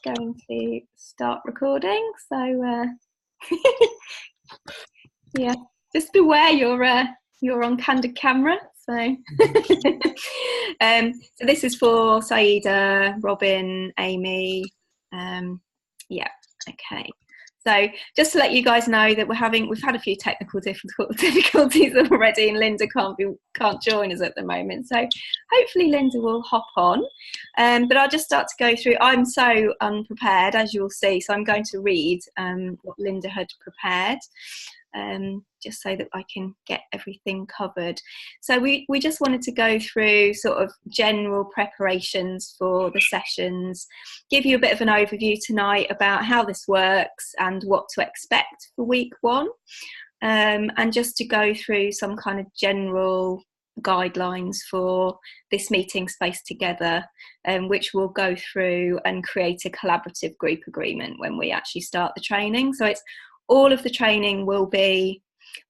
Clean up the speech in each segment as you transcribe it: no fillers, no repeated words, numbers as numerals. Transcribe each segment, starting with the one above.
just going to start recording. So yeah, just beware you're on candid camera. So so this is for Saida, Robin, Amy. Yeah, okay. So just to let you guys know that we've had a few technical difficulties already, and Linda can't join us at the moment. So hopefully Linda will hop on. But I'll just start to go through. I'm so unprepared, as you'll see, so I'm going to read what Linda had prepared. Just so that I can get everything covered. So we just wanted to go through sort of general preparations for the sessions, give you a bit of an overview tonight about how this works and what to expect for week one, and just to go through some kind of general guidelines for this meeting space together, which we'll go through and create a collaborative group agreement when we actually start the training. So it's all of the training will be,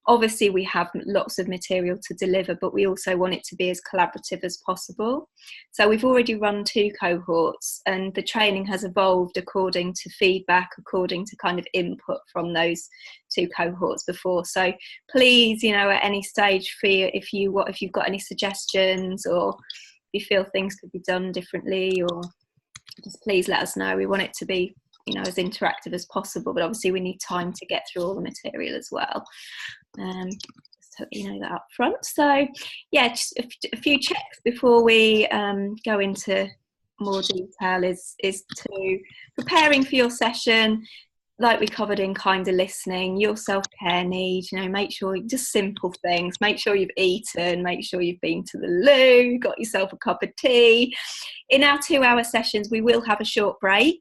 obviously we have lots of material to deliver, but we also want it to be as collaborative as possible. So we've already run 2 cohorts, and the training has evolved according to feedback, according to kind of input from those 2 cohorts before. So please, you know, at any stage, if you've got any suggestions, or if you feel things could be done differently, or just please let us know. We want it to be, you know, as interactive as possible, but obviously we need time to get through all the material as well. Just so you know that up front. So yeah, just a few checks before we go into more detail is to preparing for your session, like we covered in kind of listening, your self-care needs, you know, make sure, just simple things, make sure you've eaten, make sure you've been to the loo, got yourself a cup of tea. In our 2-hour sessions, we will have a short break.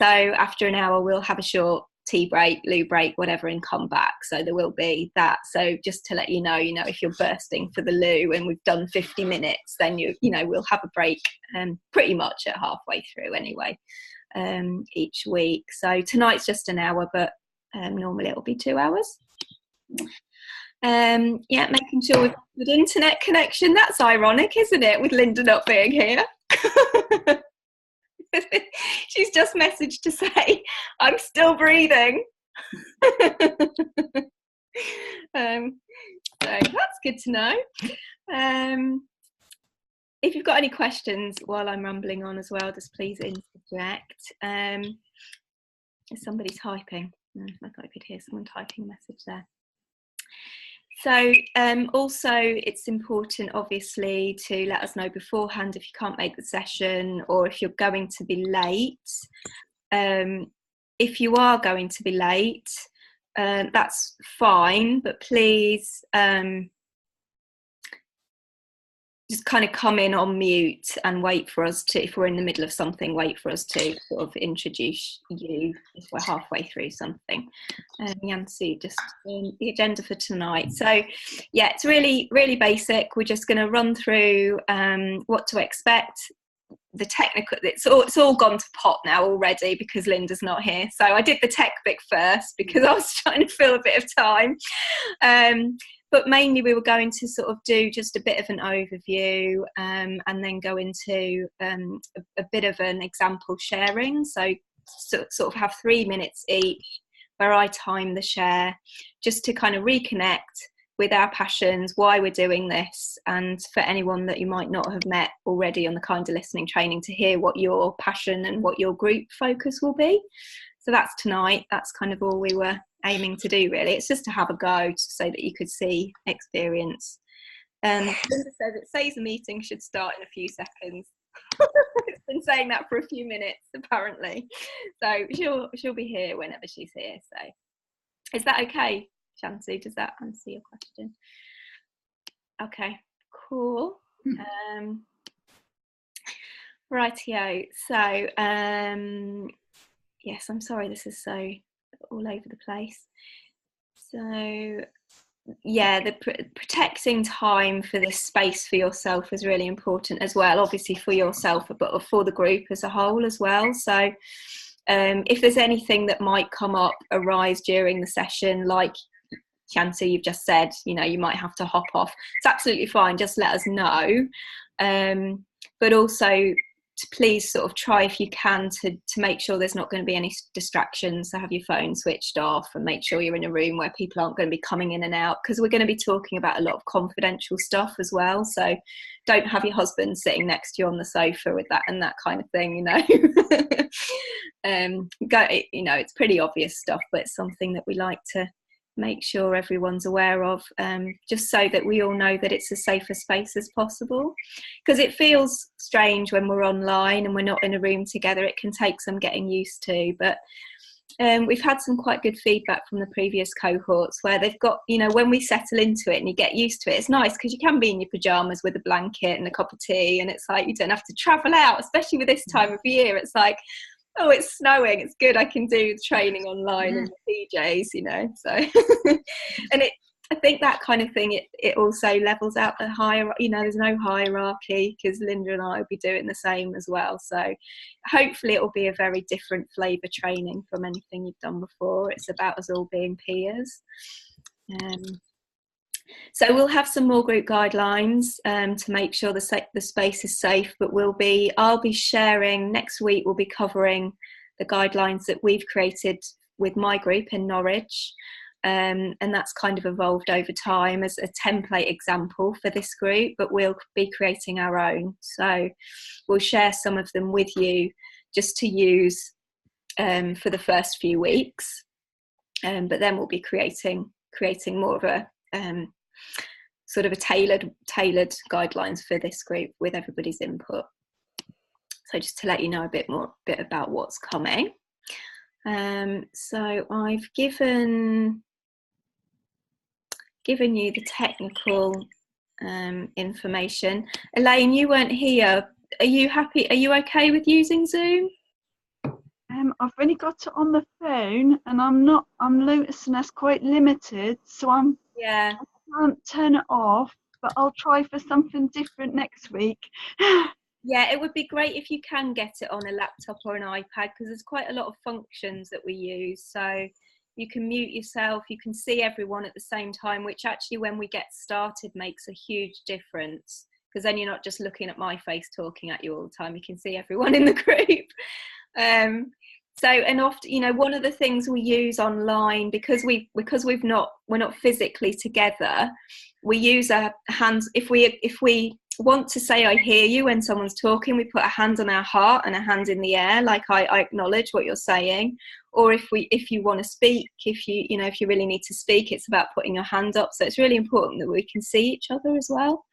So after an hour, we'll have a short tea break, loo break, whatever, and come back. So there will be that. So just to let you know, if you're bursting for the loo and we've done 50 minutes, then you know, we'll have a break pretty much at halfway through anyway, each week. So tonight's just an hour, but normally it'll be 2 hours. Yeah, making sure we've got a good internet connection. That's ironic, isn't it, with Linda not being here? She's just messaged to say I'm still breathing. So that's good to know. If you've got any questions while I'm rambling on as well, just please interject. Somebody typing. I thought I could hear someone typing a message there. So also it's important, obviously, to let us know beforehand if you can't make the session, or if you're going to be late. If you are going to be late, that's fine, but please just kind of come in on mute and wait for us to, if we're in the middle of something, wait for us to sort of introduce you if we're halfway through something. Yancy, just the agenda for tonight. So yeah, it's really, really basic. We're just going to run through what to expect. The technical, it's all gone to pot now already because Linda's not here. So I did the tech bit first because I was trying to fill a bit of time. But mainly we were going to sort of do just a bit of an overview, and then go into a bit of an example sharing. So sort of have 3 minutes each where I time the share, just to kind of reconnect with our passions, why we're doing this, and for anyone that you might not have met already on the kind of listening training, to hear what your passion and what your group focus will be. So that's tonight. That's kind of all we were aiming to do, really. It's just to have a go, so that you could see, experience. Linda says it says the meeting should start in a few seconds. It's been saying that for a few minutes apparently, so she'll be here whenever she's here. So is that okay, Shanti? Does that answer your question? Okay, cool. Rightio. So yes, I'm sorry, this is so all over the place. So yeah, the protecting time for this space for yourself is really important as well, obviously for yourself, but for the group as a whole as well. So if there's anything that might arise during the session, like Shanti, you've just said, you know, you might have to hop off, it's absolutely fine, just let us know. But also to please sort of try if you can to make sure there's not going to be any distractions. So have your phone switched off and make sure you're in a room where people aren't going to be coming in and out, because we're going to be talking about a lot of confidential stuff as well. So don't have your husband sitting next to you on the sofa with that and that kind of thing, you know. You know, it's pretty obvious stuff, but it's something that we like to make sure everyone's aware of, just so that we all know that it's as safe a space as possible, because it feels strange when we're online and we're not in a room together. It can take some getting used to, but we've had some quite good feedback from the previous cohorts where they've got, you know, when we settle into it and you get used to it, it's nice because you can be in your pajamas with a blanket and a cup of tea, and it's like you don't have to travel out, especially with this time of year. It's like, oh, it's snowing, it's good, I can do training online in the PJs, you know. So and I think that kind of thing, it also levels out the hierarchy, you know, there's no hierarchy, because Linda and I will be doing the same as well. So hopefully it will be a very different flavour training from anything you've done before. It's about us all being peers. So we'll have some more group guidelines to make sure the space is safe, but I'll be sharing next week. We'll be covering the guidelines that we've created with my group in Norwich, and that's kind of evolved over time as a template example for this group, but we'll be creating our own. So we'll share some of them with you just to use for the first few weeks, but then we'll be creating more of a sort of a tailored guidelines for this group with everybody's input. So just to let you know a bit about what's coming. So I've given you the technical information. Elaine, you weren't here. Are you happy? Are you okay with using Zoom? I've only got it on the phone, and I'm noticing that's quite limited, so I can't turn it off, but I'll try for something different next week. Yeah, it would be great if you can get it on a laptop or an iPad, because there's quite a lot of functions that we use. So you can mute yourself, you can see everyone at the same time, which actually when we get started makes a huge difference, because then you're not just looking at my face talking at you all the time, you can see everyone in the group. So, and often, you know, one of the things we use online, because we're not physically together, we use our hands. If we want to say I hear you when someone's talking, we put a hand on our heart and a hand in the air, like I acknowledge what you're saying. Or if you want to speak, if you really need to speak, it's about putting your hand up. So it's really important that we can see each other as well.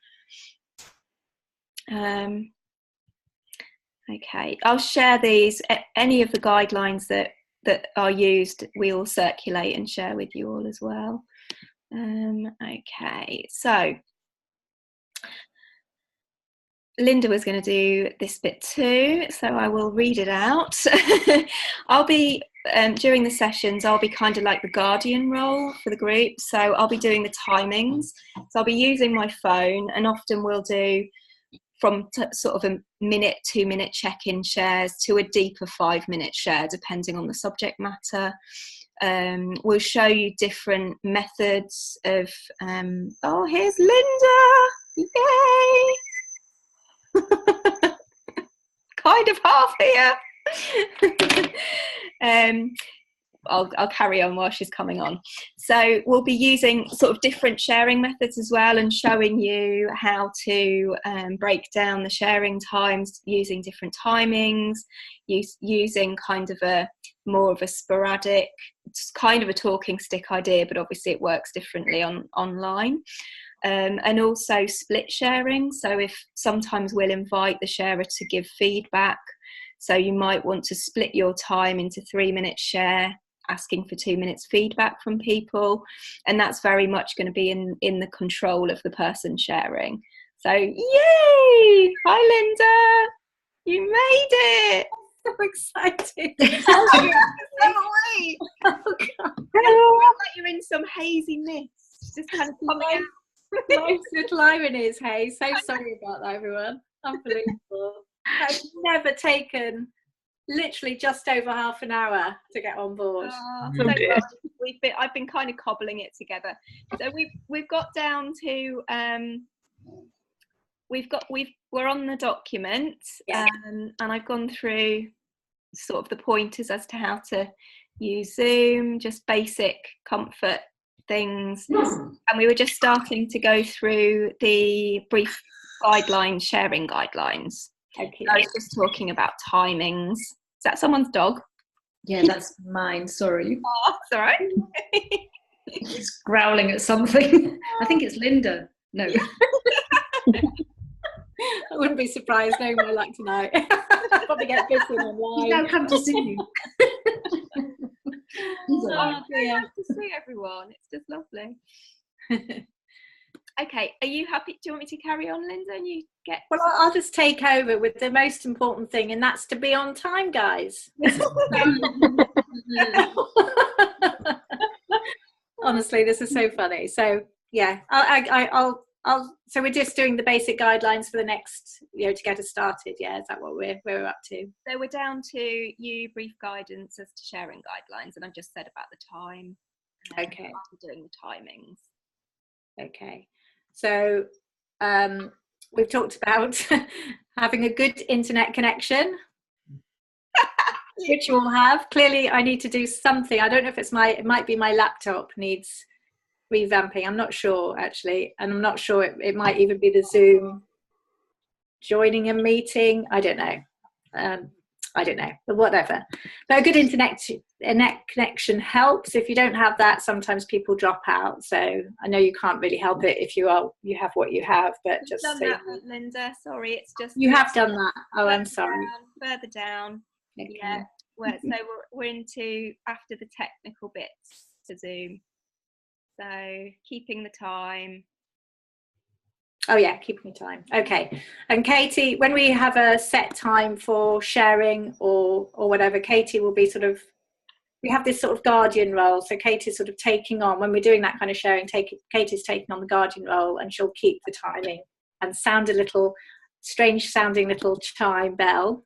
Okay, I'll share these. Any of the guidelines that are used, we'll circulate and share with you all as well. Okay, so Linda was going to do this bit too, so I will read it out. I'll be, during the sessions, I'll be kind of like the guardian role for the group. So I'll be doing the timings. So I'll be using my phone, and often we'll do from sort of a 2 minute check-in shares to a deeper 5 minute share, depending on the subject matter. We'll show you different methods of, oh, here's Linda, yay! Kind of half here. I'll carry on while she's coming on. So we'll be using sort of different sharing methods as well, and showing you how to break down the sharing times using different timings, using kind of more of a sporadic, kind of a talking stick idea, but obviously it works differently online. And also split sharing. So if sometimes we'll invite the sharer to give feedback. So you might want to split your time into 3 minute share, asking for 2 minutes feedback from people, and that's very much going to be in the control of the person sharing. So yay, hi Linda, you made it. So excited. Oh, God. Like you're in some hazy mist, just kind of coming out. Life's little ironies, hey. So sorry about that, everyone. Unbelievable. It's never taken literally just over half an hour to get on board. I've been kind of cobbling it together. So we've got down to we're on the document, and I've gone through sort of the pointers as to how to use Zoom, just basic comfort things. And we were just starting to go through the brief guidelines, sharing guidelines. Okay. I was just talking about timings. Is that someone's dog? Yeah, that's mine. Sorry. Oh, that's all right. He's growling at something. I think it's Linda. No. I wouldn't be surprised knowing my luck tonight. I'll probably get bitten online. He's now come to see you. Oh, dear. To see everyone. It's just lovely. Okay, are you happy? Do you want me to carry on, Linda? And you get. Well, I'll just take over with the most important thing, and that's to be on time, guys. Honestly, this is so funny. So yeah, so we're just doing the basic guidelines for the next, to get us started. Yeah, is that what we're up to? So we're down to brief guidance as to sharing guidelines, and I've just said about the time. Okay. After doing the timings. Okay. So we've talked about having a good internet connection, which you all have. Clearly, I need to do something. I don't know if it might be my laptop needs revamping. I'm not sure, actually. And I'm not sure it might even be the Zoom joining a meeting. I don't know. But whatever. But a good internet connection helps. If you don't have that, sometimes people drop out. So I know you can't really help it if you have what you have. But just done that, Linda. Sorry, it's just you have done that. Oh, I'm sorry. Further down. Okay. Yeah. So we're into after the technical bits to Zoom. So keeping the time. Oh yeah, keeping the time. Okay. And Katie, when we have a set time for sharing or whatever, Katie will be we have this sort of guardian role. So Katie's sort of taking on, when we're doing that kind of sharing, Katie's taking on the guardian role, and she'll keep the timing and sound a little strange sounding little chime bell.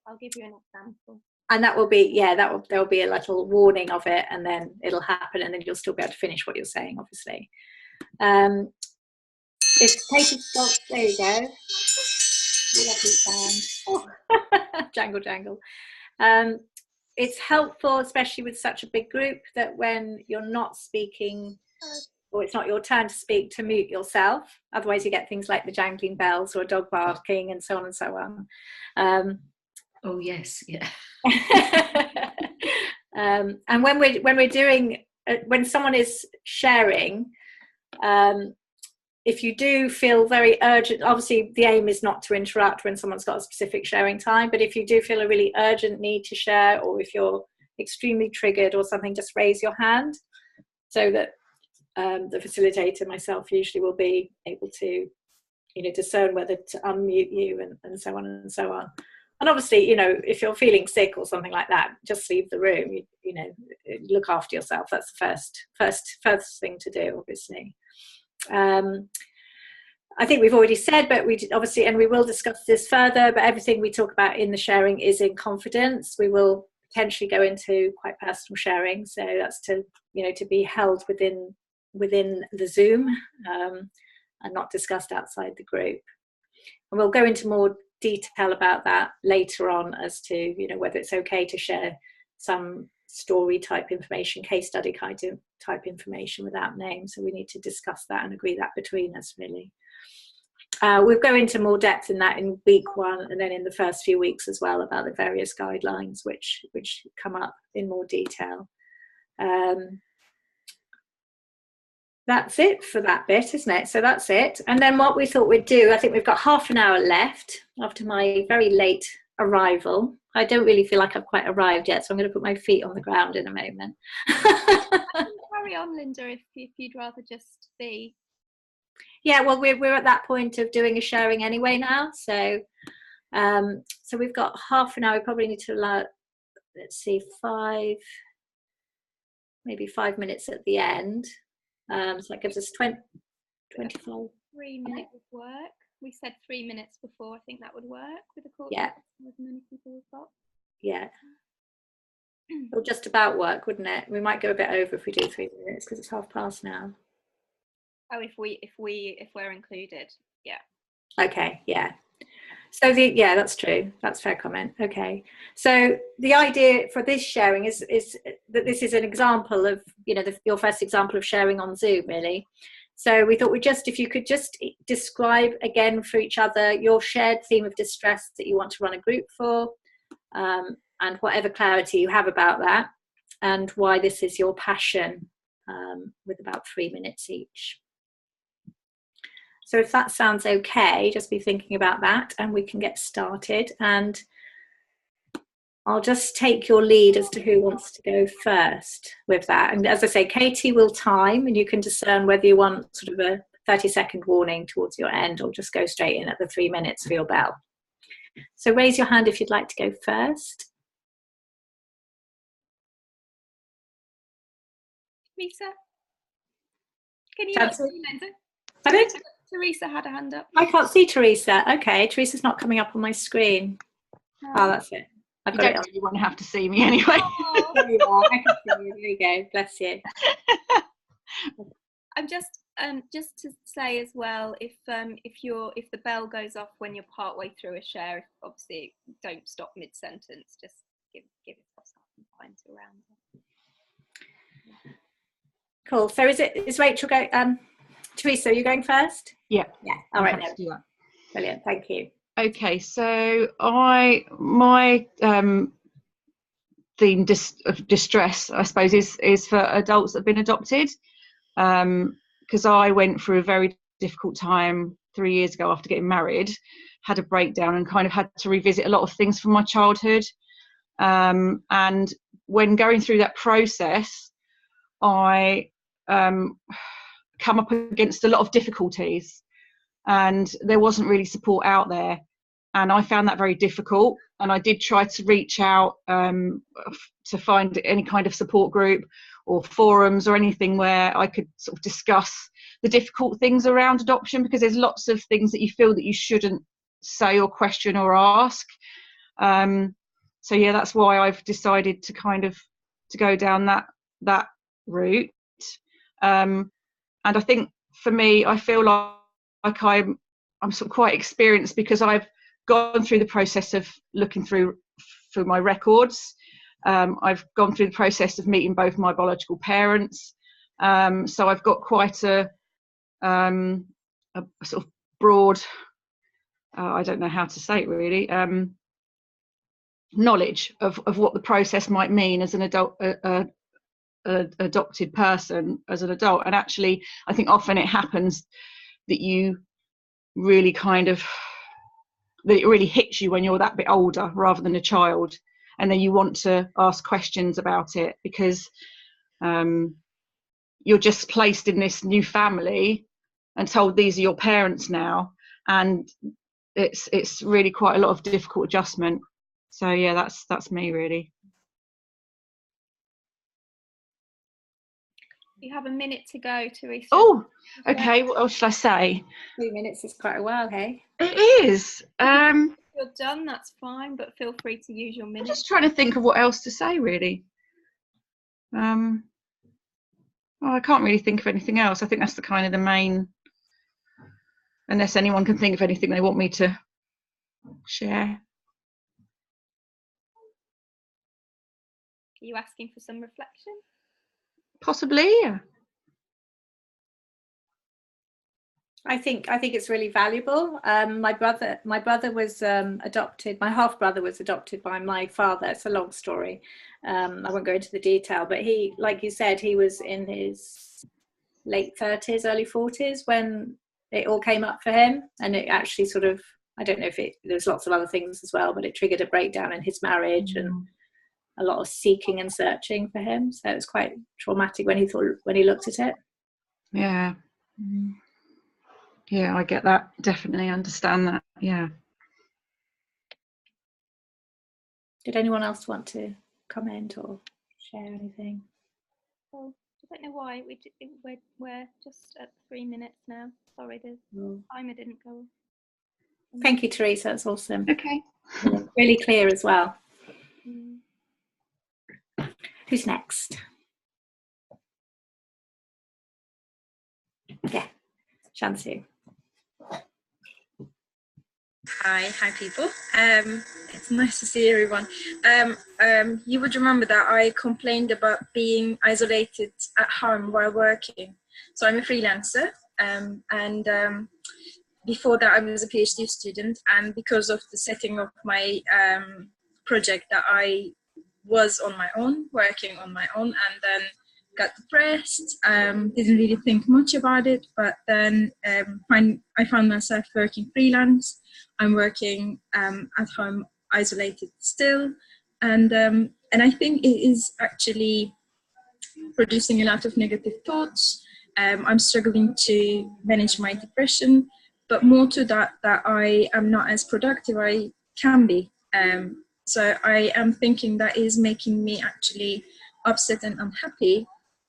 I'll give you an example. And that will be, there'll be a little warning of it, and then it'll happen, and then you'll still be able to finish what you're saying, obviously. If Katie's got, there you go. Lovely sound. Oh. Jangle, jangle. It's helpful, especially with such a big group, that when you're not speaking, or it's not your turn to speak, to mute yourself. Otherwise you get things like the jangling bells or a dog barking and so on and so on. Oh yes, yeah. And when someone is sharing, if you do feel very urgent, obviously the aim is not to interrupt when someone's got a specific sharing time, but if you do feel a really urgent need to share, or if you're extremely triggered or something, just raise your hand, so that the facilitator, myself, usually will be able to discern whether to unmute you and so on and so on. And obviously, if you're feeling sick or something like that, just leave the room. Look after yourself. That's the first thing to do, obviously. I think we've already said, but we obviously, and we will discuss this further, but everything we talk about in the sharing is in confidence. We will potentially go into quite personal sharing, so that's to be held within the Zoom, and not discussed outside the group. And we'll go into more detail about that later on, as to whether it's okay to share some story type information, case study type information without names. So we need to discuss that and agree that between us, really. We'll go into more depth in that in week 1, and then in the first few weeks as well, about the various guidelines which come up in more detail. That's it for that bit, isn't it? So that's it. And then what we thought we'd do, I think we've got half an hour left after my very late arrival. I don't really feel like I've quite arrived yet, so I'm going to put my feet on the ground in a moment. Carry on, Linda, if you'd rather just be. Yeah, well, we're at that point of doing a sharing anyway now. So so we've got half an hour. We probably need to allow, let's see, maybe 5 minutes at the end. So that gives us 25. 3 minutes of work. We said 3 minutes before. I think that would work with the court. Yeah. As many people we've got. Yeah. Or just about work, wouldn't it? We might go a bit over if we do 3 minutes, because it's past now. Oh, if we're included, yeah. Okay, yeah. So that's true. That's a fair comment. Okay. So the idea for this sharing is that this is an example of, your first example of sharing on Zoom, really. So we thought if you could just describe again for each other your shared theme of distress that you want to run a group for, and whatever clarity you have about that, and why this is your passion, with about 3 minutes each. So if that sounds okay, just be thinking about that and we can get started. And I'll just take your lead as to who wants to go first with that. And as I say, Katie will time, and you can discern whether you want sort of a 30-second warning towards your end or just go straight in at the 3 minutes for your bell. So raise your hand if you'd like to go first. Teresa, can you not see Linda? Pardon? Teresa had a hand up. I can't see Teresa. Okay, Teresa's not coming up on my screen. Oh, that's it. You don't really want to have to see me anyway. Oh, there you are. I can see you. There you go. Bless you. I'm just to say as well, if the bell goes off when you're partway through a share, obviously don't stop mid-sentence. Just give yourself some time to round up. Cool. So is Rachel going? Teresa, are you going first? Yeah. Yeah. All right. Let's do that. Brilliant. Thank you. Okay, so my theme of distress, I suppose, is for adults that have been adopted, because I went through a very difficult time 3 years ago after getting married, had a breakdown and kind of had to revisit a lot of things from my childhood, and when going through that process, I come up against a lot of difficulties, and there wasn't really support out there, and I found that very difficult. And I did try to reach out to find any kind of support group or forums or anything where I could sort of discuss the difficult things around adoption, because there's lots of things that you feel that you shouldn't say or question or ask. So yeah, that's why I've decided to to go down that route. And I think for me, I feel like I'm sort of quite experienced because I've gone through the process of looking through my records. I've gone through the process of meeting both my biological parents. So I've got quite a sort of broad, I don't know how to say it really, knowledge of what the process might mean as an adult, adopted person as an adult. And actually, I think often it happens that you really that it really hits you when you're that bit older rather than a child, and then you want to ask questions about it because you're just placed in this new family and told these are your parents now, and it's really quite a lot of difficult adjustment. So yeah, that's me really. You have a minute to go, Teresa. Oh, okay. What else should I say? 3 minutes is quite a while, hey? It is. If you're done, that's fine, but feel free to use your minute. I'm just trying to think of what else to say, really. Well, I can't really think of anything else. I think that's the kind of the main, unless anyone can think of anything they want me to share. Are you asking for some reflection? Possibly, yeah. I think it's really valuable. My brother was adopted. My half brother was adopted by my father. It's a long story. I won't go into the detail, but he, like you said, he was in his late 30s, early 40s when it all came up for him, and it actually sort of, I don't know if there's lots of other things as well, but it triggered a breakdown in his marriage and a lot of seeking and searching for him. So it was quite traumatic when he looked at it. Yeah. Yeah, I get that. Definitely understand that. Yeah. Did anyone else want to comment or share anything? Well, I don't know why we're just at 3 minutes now. Sorry, the timer didn't go off. Thank you, Teresa. That's awesome. Okay. Really clear as well. Who's next? Yeah, Shansu. Hi people. It's nice to see everyone. You would remember that I complained about being isolated at home while working. So I'm a freelancer, and before that I was a PhD student, and because of the setting of my project that I was on my own, working on my own, and then got depressed, didn't really think much about it, but then I found myself working freelance. I'm working at home, isolated still, and I think it is actually producing a lot of negative thoughts. I'm struggling to manage my depression, but more to that I am not as productive I can be. So I am thinking that is making me actually upset and unhappy,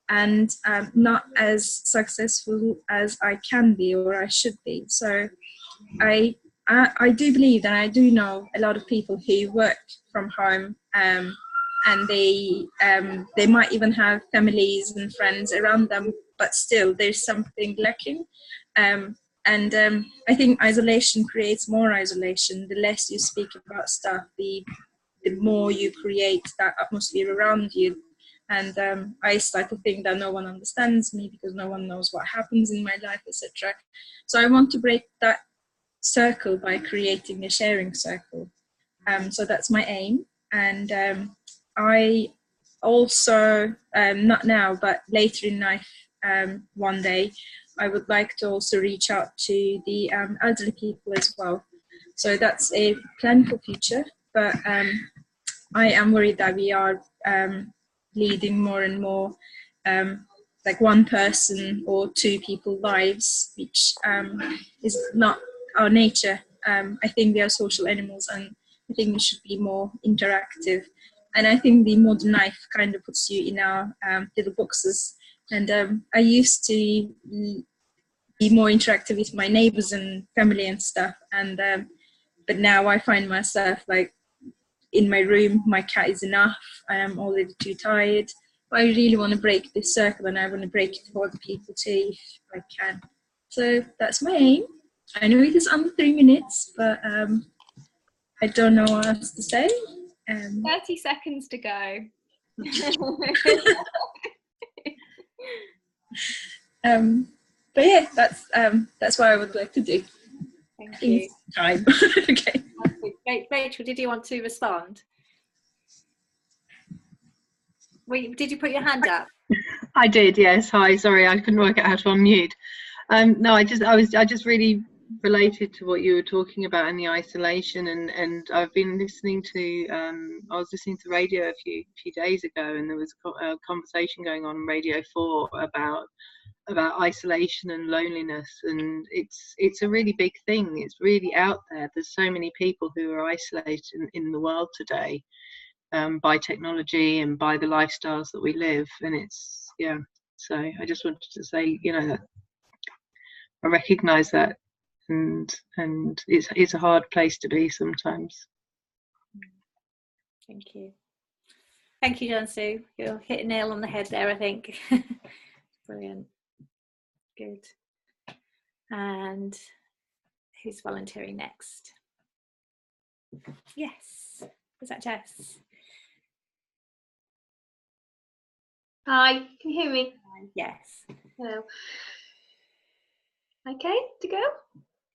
and not as successful as I can be or I should be. So I do believe that I do know a lot of people who work from home, and they might even have families and friends around them, but still there's something lacking. And I think isolation creates more isolation. The less you speak about stuff, the more you create that atmosphere around you. And I start to think that no one understands me because no one knows what happens in my life, etc. So I want to break that circle by creating a sharing circle. So that's my aim. And I also, not now, but later in life, one day, I would like to also reach out to the elderly people as well. So that's a plan for future, but I am worried that we are leading more and more like one person or two people lives, which is not our nature. I think we are social animals, and I think we should be more interactive. And I think the modern life kind of puts you in our little boxes. And I used to be more interactive with my neighbors and family and stuff. And but now I find myself like in my room, my cat is enough. I am already too tired. But I really want to break this circle, and I want to break it for other people too, if I can. So that's my aim. I know it is under 3 minutes, but I don't know what else to say. 30 seconds to go. But yeah, that's what I would like to do. Thank you. Time. Okay. Rachel, did you want to respond? Did you put your hand up? I did, yes. Hi, sorry, I couldn't work out how to unmute. No, I just really related to what you were talking about in the isolation, and I've been listening to I was listening to radio a few days ago, and there was a conversation going on Radio 4 about isolation and loneliness, and it's a really big thing. It's really out there. There's so many people who are isolated in the world today, by technology and by the lifestyles that we live, and it's so I just wanted to say, that I recognize that, and it's a hard place to be sometimes. Thank you, Jansu. You'll hit a nail on the head there, I think. Brilliant. Good. And who's volunteering next? Yes, is that Jess? Hi, can you hear me? Yes. Hello. Okay, to go?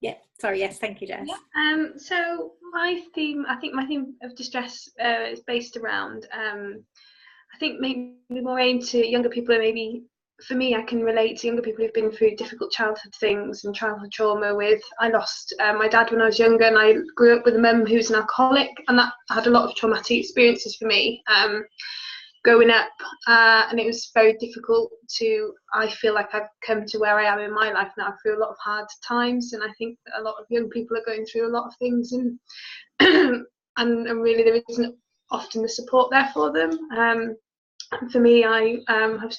Yeah, sorry, yes, thank you, Jess. Yeah. So I think my theme of distress is based around, I think maybe more aimed to younger people, and maybe for me, I can relate to younger people who've been through difficult childhood things and childhood trauma. I lost my dad when I was younger, and I grew up with a mum who's an alcoholic, and that had a lot of traumatic experiences for me. Growing up, and it was very difficult I feel like I've come to where I am in my life now through a lot of hard times, and I think that a lot of young people are going through a lot of things, and and really there isn't often the support there for them. For me, I have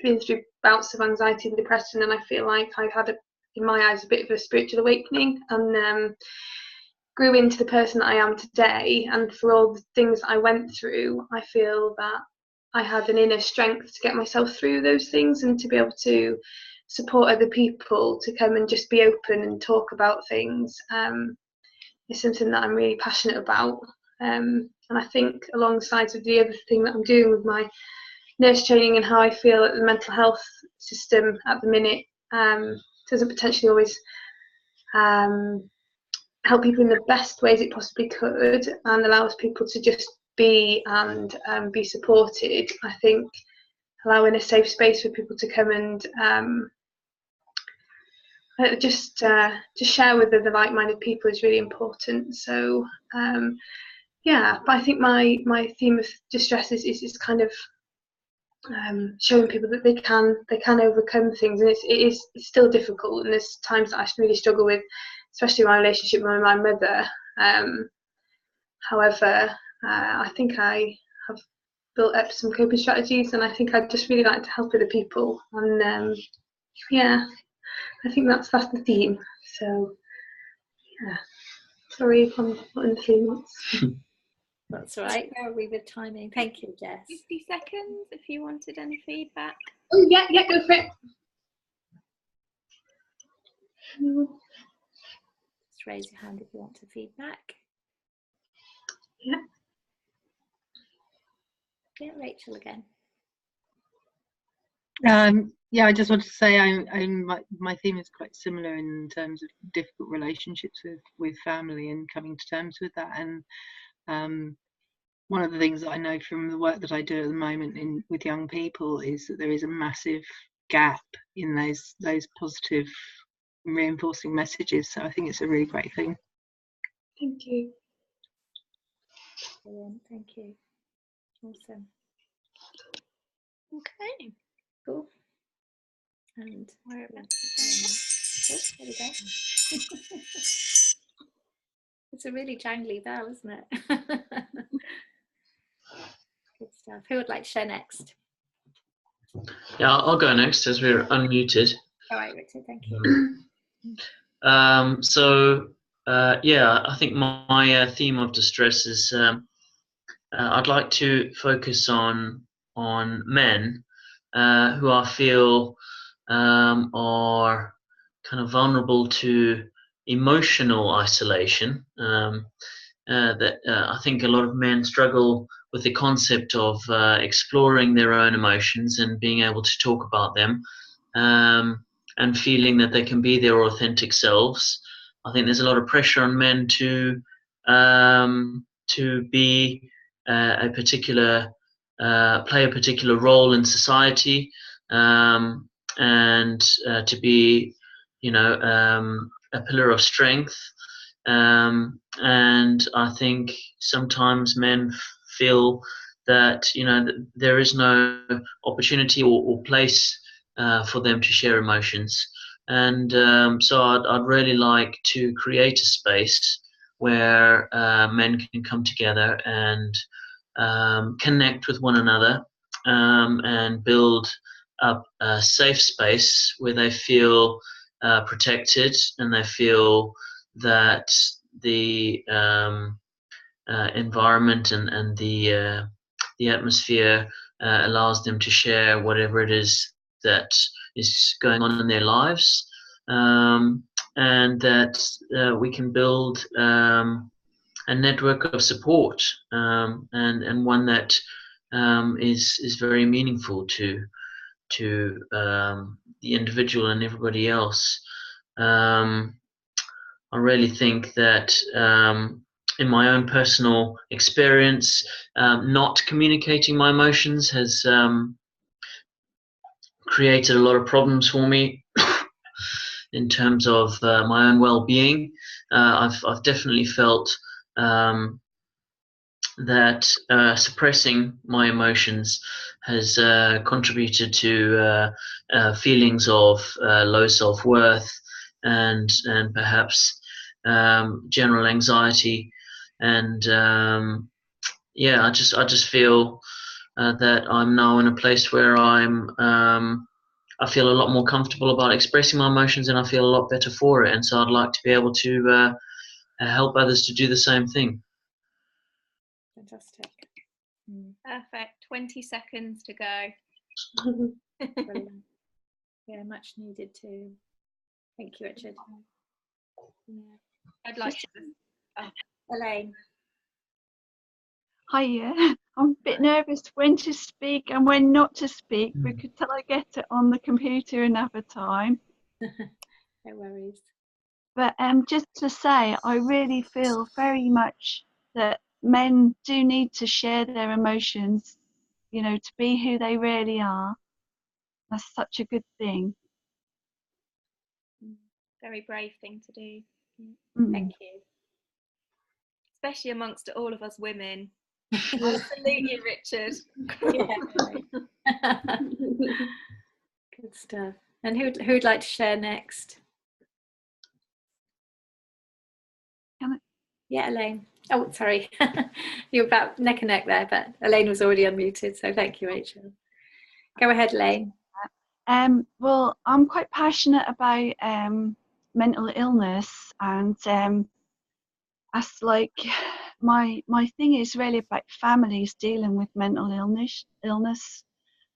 been through bouts of anxiety and depression, and I feel like I've had, in my eyes, a bit of a spiritual awakening, and grew into the person that I am today. And for all the things I went through, I feel that I had an inner strength to get myself through those things, and to be able to support other people to come and just be open and talk about things. is something that I'm really passionate about. And I think alongside with the other thing that I'm doing with my nurse training and how I feel that the mental health system at the minute doesn't potentially always help people in the best ways it possibly could, and allows people to just be and be supported. I think allowing a safe space for people to come and just share with the like-minded people is really important. So yeah, but I think my theme of distress is kind of showing people that they can overcome things, and it's still difficult, and there's times that I really struggle with, especially my relationship with my mother. However, I think I have built up some coping strategies, and I think I'd just really like to help other people, and yeah, I think that's the theme. So yeah, sorry if I'm not in the theme. That's right. Where are we with timing? Thank you, Jess. 50 seconds if you wanted any feedback. Oh yeah, go for it. Just raise your hand if you want to feedback. Yeah. Yeah, Rachel again. Yeah, I just wanted to say my theme is quite similar in terms of difficult relationships with family and coming to terms with that. And one of the things that I know from the work that I do at the moment with young people is that there is a massive gap in those positive reinforcing messages. So I think it's a really great thing. Thank you. Brilliant, thank you. Awesome. Okay. Cool. And where oh, there we go. It's a really jangly bell, isn't it? Good stuff. Who would like to share next? Yeah, I'll go next as we're unmuted. All right, Richard, thank you. Yeah, I think my theme of distress is I'd like to focus on men who I feel are kind of vulnerable to emotional isolation. I think a lot of men struggle with the concept of exploring their own emotions and being able to talk about them, and feeling that they can be their authentic selves. I think there's a lot of pressure on men to be a particular play a particular role in society, and to be, a pillar of strength. And I think sometimes men feel that that there is no opportunity or place for them to share emotions, and so I'd really like to create a space where men can come together and connect with one another, and build up a safe space where they feel protected, and they feel that the environment and the atmosphere allows them to share whatever it is that is going on in their lives, and that we can build a network of support, and one that is very meaningful to the individual and everybody else. I really think that in my own personal experience, not communicating my emotions has created a lot of problems for me in terms of my own well-being. I've definitely felt that suppressing my emotions has contributed to feelings of low self-worth and perhaps general anxiety, and yeah, I just feel that I'm now in a place where I feel a lot more comfortable about expressing my emotions, and I feel a lot better for it. And so I'd like to be able to help others to do the same thing. Fantastic. Perfect. 20 seconds to go. Brilliant. Yeah, much needed too. Thank you, Richard. Yeah. I'd like to Elaine. Hi, yeah. I'm a bit nervous when to speak and when not to speak because till I get it on the computer another time. No worries. But just to say, I really feel very much that men do need to share their emotions, you know, to be who they really are. That's such a good thing. Very brave thing to do. Thank you. Especially amongst all of us women. I salute you, Richard. Yeah. Good stuff. And who'd like to share next? Yeah, Elaine. Oh, sorry. You're about neck and neck there, but Elaine was already unmuted, so thank you, Rachel. Go ahead, Elaine. Well, I'm quite passionate about mental illness, and that's like my thing is really about families dealing with mental illness.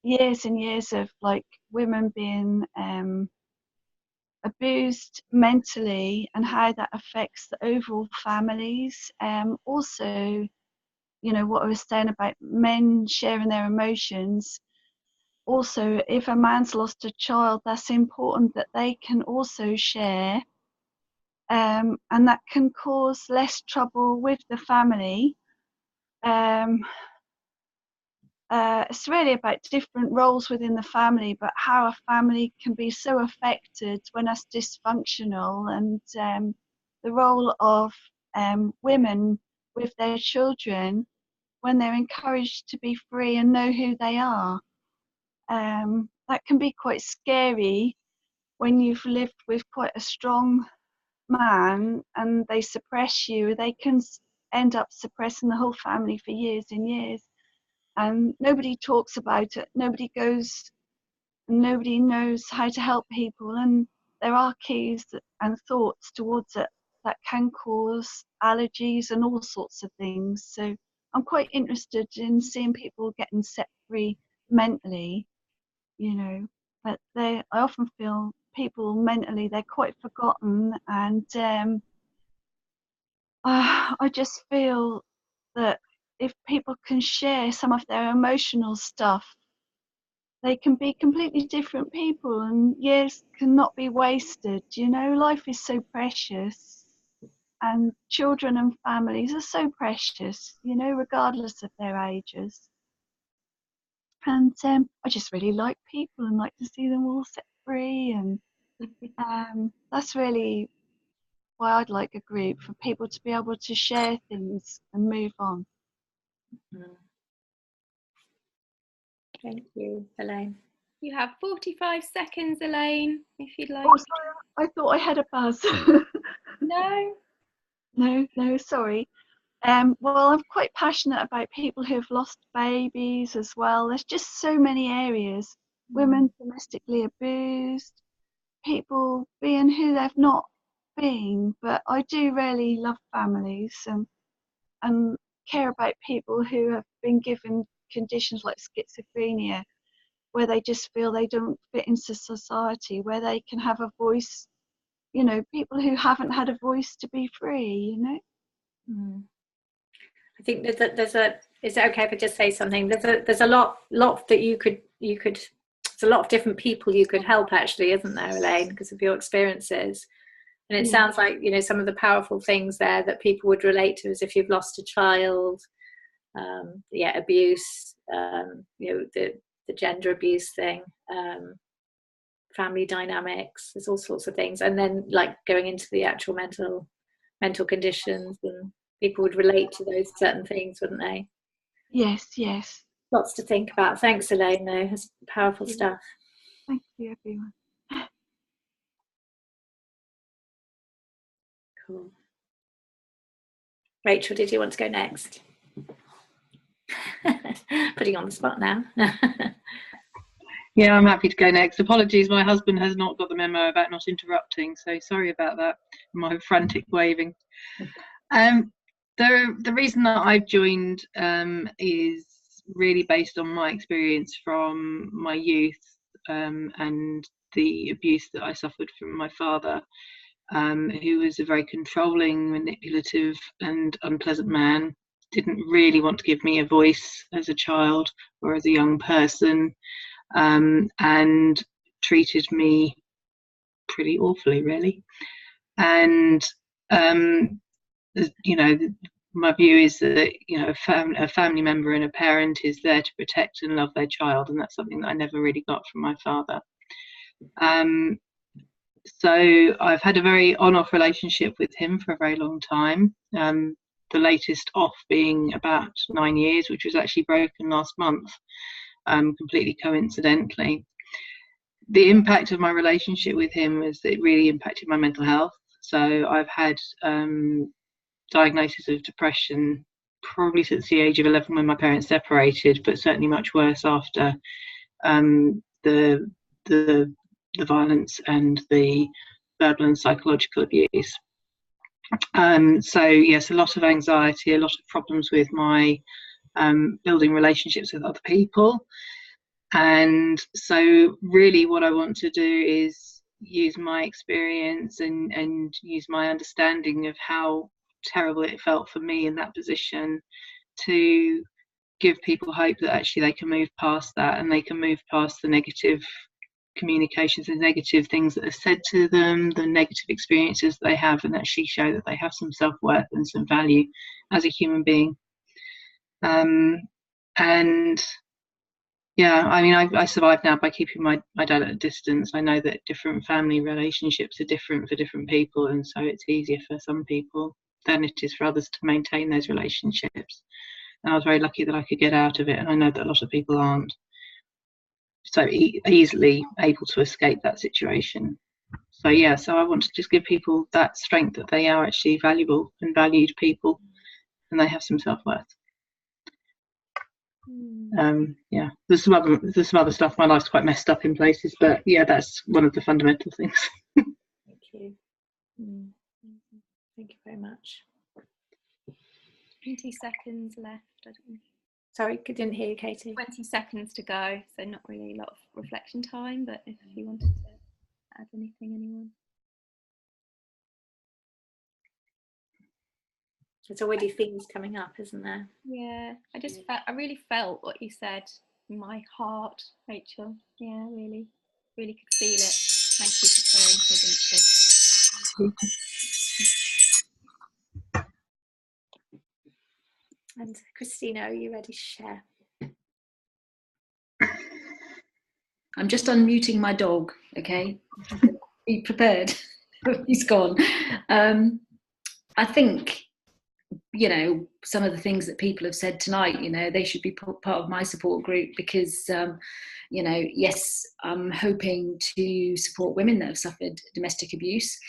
Years and years of like women being abused mentally and how that affects the overall families. Also, you know, what I was saying about men sharing their emotions. Also, if a man's lost a child, that's important that they can also share, and that can cause less trouble with the family. It's really about different roles within the family, but how a family can be so affected when it's dysfunctional, and the role of women with their children when they're encouraged to be free and know who they are. That can be quite scary when you've lived with quite a strong man and they suppress you. They can end up suppressing the whole family for years and years. And nobody talks about it, nobody goes, nobody knows how to help people, and there are keys and thoughts towards it that can cause allergies and all sorts of things. So I'm quite interested in seeing people getting set free mentally, you know, but I often feel people mentally, they're quite forgotten, and I just feel that if people can share some of their emotional stuff, they can be completely different people, and years cannot be wasted. You know, life is so precious, and children and families are so precious, you know, regardless of their ages. And I just really like people and like to see them all set free, and that's really why I'd like a group, for people to be able to share things and move on. Thank you, Elaine. You have 45 seconds, Elaine, if you'd like. Oh, sorry, I thought I had a buzz. No, sorry. Well, I'm quite passionate about people who've lost babies as well. There's just so many areas. Women domestically abused, people being who they've not been. But I do really love families and care about people who have been given conditions like schizophrenia, where they just feel they don't fit into society, where they can have a voice, you know, people who haven't had a voice to be free, you know. I think there's a, is it okay if I just say something? There's a lot that you could there's a lot of different people you could help, actually, isn't there, Elaine, because of your experiences? And it sounds like, you know, some of the powerful things there that people would relate to is if you've lost a child, abuse, you know, the gender abuse thing, family dynamics, there's all sorts of things. And then like going into the actual mental conditions, and people would relate to those certain things, wouldn't they? Yes. Lots to think about. Thanks, Elaine, though. It's powerful stuff. Thank you, everyone. Cool. Rachel, did you want to go next? Putting on the spot now. Yeah, I'm happy to go next. Apologies, my husband has not got the memo about not interrupting, so sorry about that, my frantic waving. The reason that I've joined is really based on my experience from my youth and the abuse that I suffered from my father. who was a very controlling, manipulative and unpleasant man. Didn't really want to give me a voice as a child or as a young person, and treated me pretty awfully, really. And you know, my view is that, you know, a family member and a parent is there to protect and love their child, and that's something that I never really got from my father. So I've had a very on-off relationship with him for a very long time. The latest off being about 9 years, which was actually broken last month, completely coincidentally. The impact of my relationship with him was that it really impacted my mental health. So I've had diagnosis of depression probably since the age of 11 when my parents separated, but certainly much worse after the violence and the verbal and psychological abuse. So yes, a lot of anxiety, a lot of problems with my building relationships with other people. And so really what I want to do is use my experience and use my understanding of how terrible it felt for me in that position to give people hope that actually they can move past that, and they can move past the negative communications and negative things that are said to them, the negative experiences they have, and actually show that they have some self-worth and some value as a human being. And yeah, I mean, I survive now by keeping my dad at a distance. I know that different family relationships are different for different people, and so it's easier for some people than it is for others to maintain those relationships. And I was very lucky that I could get out of it, and I know that a lot of people aren't so easily able to escape that situation. So yeah, so I want to just give people that strength that they are actually valuable and valued people, and they have some self-worth. Yeah, there's some other stuff. My life's quite messed up in places, but yeah, that's one of the fundamental things. Thank you. Thank you very much. 20 seconds left. I don't know. Sorry, didn't hear you, Katie. 20 seconds to go, so not really a lot of reflection time, but if you wanted to add anything, anyone? There's already themes coming up, isn't there? Yeah, I really felt what you said in my heart, Rachel. Yeah, really could feel it. Thank you for sharing so deeply. And Christina, are you ready to share? I'm just unmuting my dog, okay? Be prepared. He's gone. I think, you know, some of the things that people have said tonight, you know, they should be part of my support group because, you know, yes, I'm hoping to support women that have suffered domestic abuse.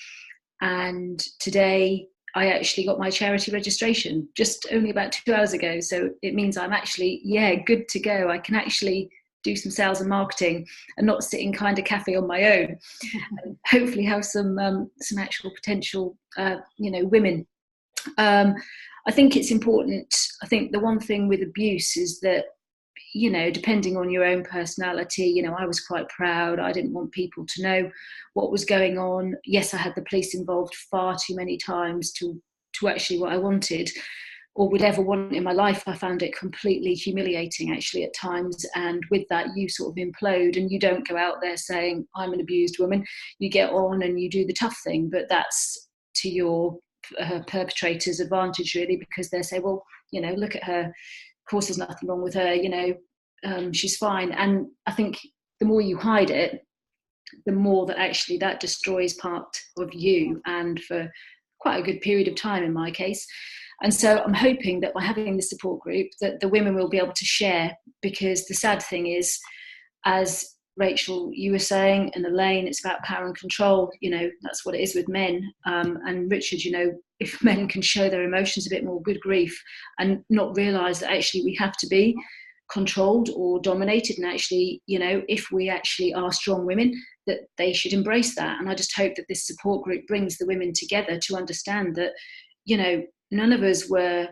And today I actually got my charity registration just only about 2 hours ago. So it means I'm actually, good to go. I can actually do some sales and marketing and not sit in kind of cafe on my own. And hopefully have some actual potential, you know, women. I think it's important. I think the one thing with abuse is that, you know, depending on your own personality, you know, I was quite proud. I didn't want people to know what was going on. Yes, I had the police involved far too many times to actually what I wanted or would ever want in my life. I found it completely humiliating actually at times. And with that, you sort of implode and you don't go out there saying, I'm an abused woman. You get on and you do the tough thing, but that's to your perpetrator's advantage really, because they say, well, you know, look at her, of course there's nothing wrong with her, you know, she's fine. And I think the more you hide it, the more that actually that destroys part of you, and for quite a good period of time in my case. And so I'm hoping that by having this support group that the women will be able to share, because the sad thing is, as Rachel, you were saying, and Elaine, it's about power and control. You know, that's what it is with men. And Richard, you know, if men can show their emotions a bit more, good grief, and not realise that actually we have to be controlled or dominated. And actually, you know, if we actually are strong women, that they should embrace that. And I just hope that this support group brings the women together to understand that, you know, none of us were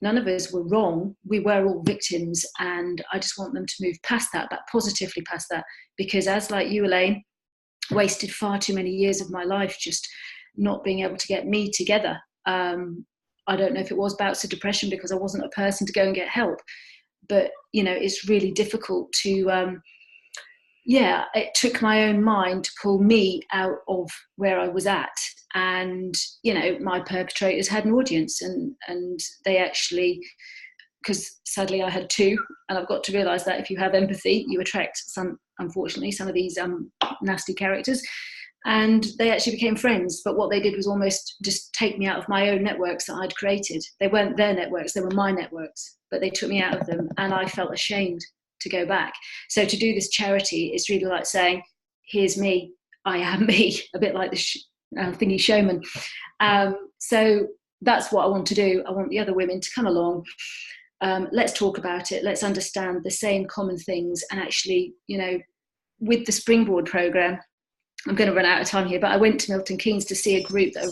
wrong. We were all victims, and I just want them to move past that, but positively past that, because as like you, Elaine, wasted far too many years of my life just not being able to get me together. I don't know if it was bouts of depression because I wasn't a person to go and get help, but you know, it's really difficult to it took my own mind to pull me out of where I was at. And you know, my perpetrators had an audience, and they actually, because sadly I had two, and I've got to realise that if you have empathy, you attract unfortunately some of these nasty characters. And they actually became friends, but what they did was almost just take me out of my own networks that I'd created. They weren't their networks, they were my networks, but they took me out of them, and I felt ashamed to go back. So to do this charity is really like saying, here's me, I am me, a bit like the thingy showman. So that's what I want to do. I want the other women to come along. Let's talk about it. Let's understand the same common things. And actually, you know, with the Springboard program, I'm going to run out of time here, but I went to Milton Keynes to see a group that are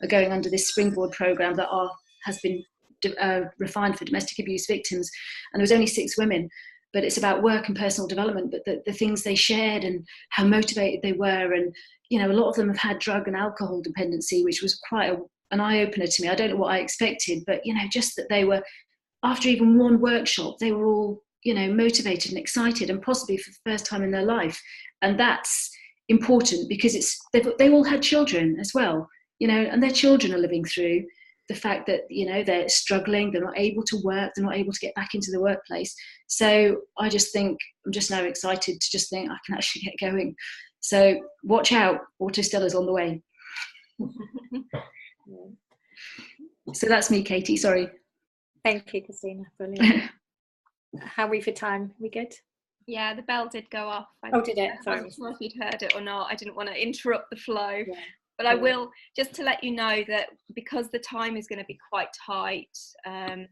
going under this Springboard program that has been refined for domestic abuse victims. And there was only 6 women, but it's about work and personal development, but the things they shared and how motivated they were. And, you know, a lot of them have had drug and alcohol dependency, which was quite an eye-opener to me. I don't know what I expected, but, you know, just that they were, after even one workshop, they were all, you know, motivated and excited, and possibly for the first time in their life. And that's important because they all had children as well, you know, and their children are living through the fact that, you know, they're struggling, they're not able to work, they're not able to get back into the workplace. So I just think, I'm just now excited to just think I can actually get going. So watch out, Autostella's on the way. So that's me, Katie, sorry. Thank you, Christina. Brilliant. How are we for time? We good? Yeah, the bell did go off. Did it? Sorry. I wasn't sure if you'd heard it or not. I didn't want to interrupt the flow. Yeah. But I will, just to let you know that because the time is going to be quite tight on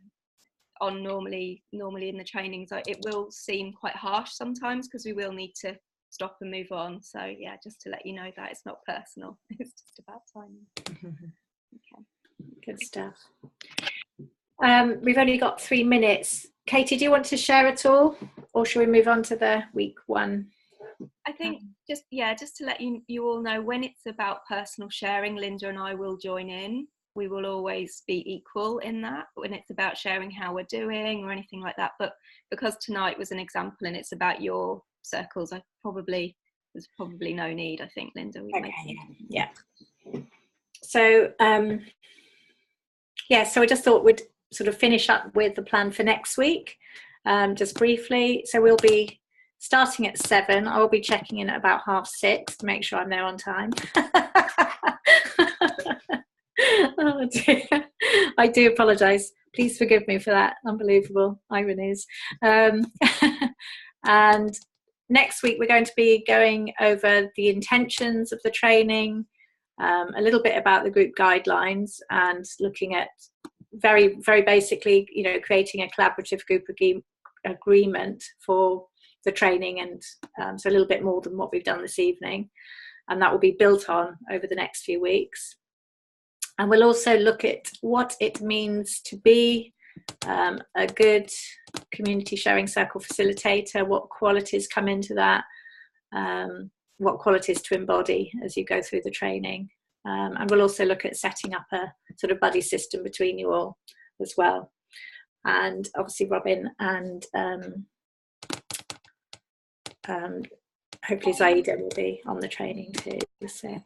normally in the trainings, it will seem quite harsh sometimes because we will need to stop and move on. So yeah, just to let you know that it's not personal. It's just about timing. Okay. Good stuff. We've only got 3 minutes. Katie, do you want to share at all, or shall we move on to the week 1? I think just to let you all know, when it's about personal sharing, Linda and I will join in. We will always be equal in that when it's about sharing how we're doing or anything like that. But because tonight was an example and it's about your circles, there's probably no need, I think, Linda. Yeah. So so I just thought we'd sort of finish up with the plan for next week, just briefly. So we'll be starting at 7. I will be checking in at about 6:30 to make sure I'm there on time. Oh dear. I do apologise. Please forgive me for that. Unbelievable ironies. And next week we're going to be going over the intentions of the training, a little bit about the group guidelines, and looking at very, very basically, you know, creating a collaborative group agreement for the training, and so a little bit more than what we've done this evening, and that will be built on over the next few weeks. And we'll also look at what it means to be a good community sharing circle facilitator, what qualities come into that, what qualities to embody as you go through the training. And we'll also look at setting up a sort of buddy system between you all as well. And obviously Robin and hopefully Zaida will be on the training too. So,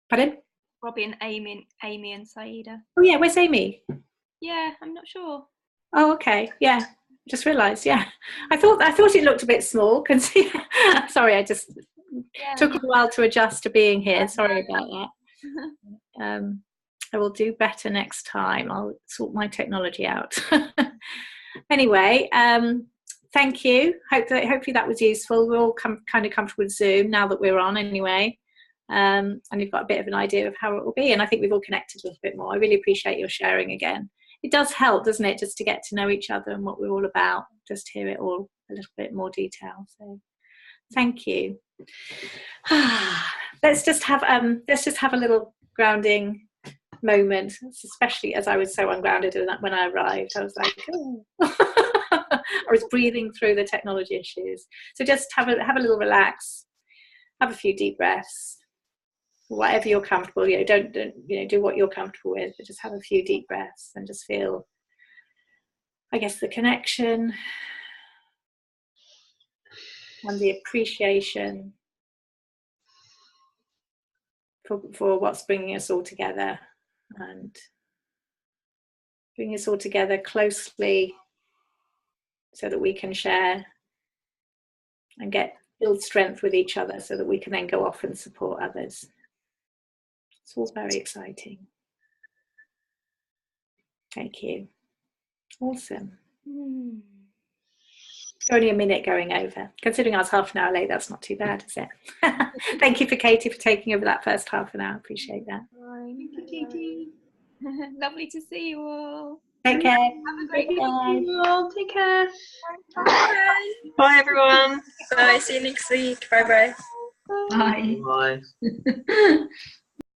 pardon? Robin, Amy and Saida. Oh yeah, where's Amy? Yeah, I'm not sure. Oh okay, yeah. Just realised, yeah. I thought it looked a bit small. Sorry, I just took a while to adjust to being here. Sorry about that. I will do better next time. I'll sort my technology out. Anyway, thank you. Hopefully that was useful. We're all kind of comfortable with Zoom now that we're on anyway. And you've got a bit of an idea of how it will be. And I think we've all connected with a bit more. I really appreciate your sharing again. It does help, doesn't it, just to get to know each other and what we're all about, just hear it all a little bit more detail. So thank you. Let's just have a little grounding moment, especially as I was so ungrounded when I arrived. I was like, oh. I was breathing through the technology issues. So just have a little relax, have a few deep breaths. whatever you're comfortable. Don't do what you're comfortable with, but just have a few deep breaths and just feel, I guess, the connection and the appreciation for what's bringing us all together, and bringing us all together closely so that we can share and build strength with each other, so that we can then go off and support others. It's all very exciting. Thank you. Awesome. Only a minute going over. Considering I was half an hour late, that's not too bad, is it? Thank you for Katie for taking over that first half an hour. Appreciate that. Thank you, Katie. Lovely to see you all. Take care. Have a great day. Take care. Bye. Bye, everyone. Bye. See you next week. Bye bye. Bye. Bye.